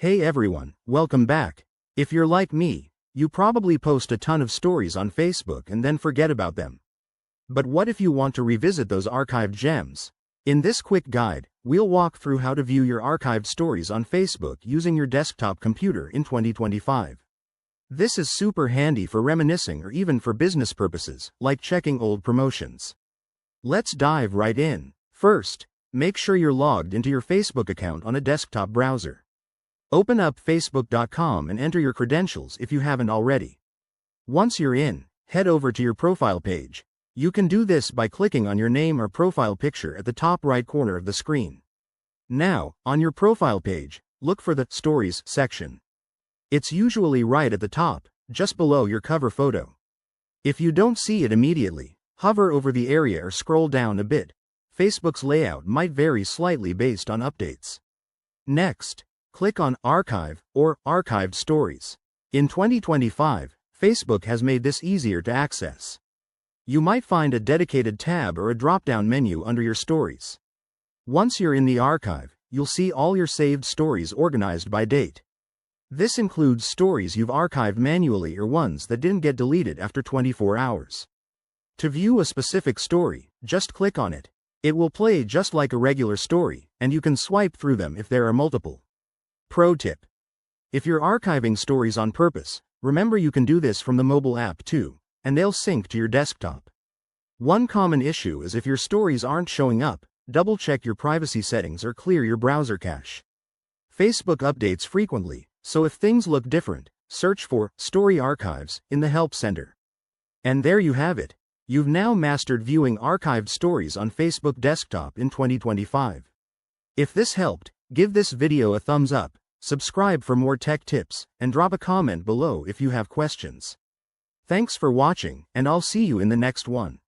Hey everyone, welcome back. If you're like me, you probably post a ton of stories on Facebook and then forget about them. But what if you want to revisit those archived gems? In this quick guide, we'll walk through how to view your archived stories on Facebook using your desktop computer in 2025. This is super handy for reminiscing or even for business purposes, like checking old promotions. Let's dive right in. First, make sure you're logged into your Facebook account on a desktop browser. Open up facebook.com and enter your credentials if you haven't already. Once you're in, head over to your profile page. You can do this by clicking on your name or profile picture at the top right corner of the screen. Now, on your profile page, look for the Stories section. It's usually right at the top, just below your cover photo. If you don't see it immediately, hover over the area or scroll down a bit. Facebook's layout might vary slightly based on updates. Next, click on Archive or Archived Stories. In 2025, Facebook has made this easier to access. You might find a dedicated tab or a drop-down menu under your stories. Once you're in the archive, you'll see all your saved stories organized by date. This includes stories you've archived manually or ones that didn't get deleted after 24 hours. To view a specific story, just click on it. It will play just like a regular story, and you can swipe through them if there are multiple. Pro tip: if you're archiving stories on purpose, remember you can do this from the mobile app too, and they'll sync to your desktop. One common issue is if your stories aren't showing up, double-check your privacy settings or clear your browser cache. Facebook updates frequently, so if things look different, search for Story Archives in the Help Center. And there you have it. You've now mastered viewing archived stories on Facebook Desktop in 2025. If this helped, give this video a thumbs up, subscribe for more tech tips, and drop a comment below if you have questions. Thanks for watching, and I'll see you in the next one.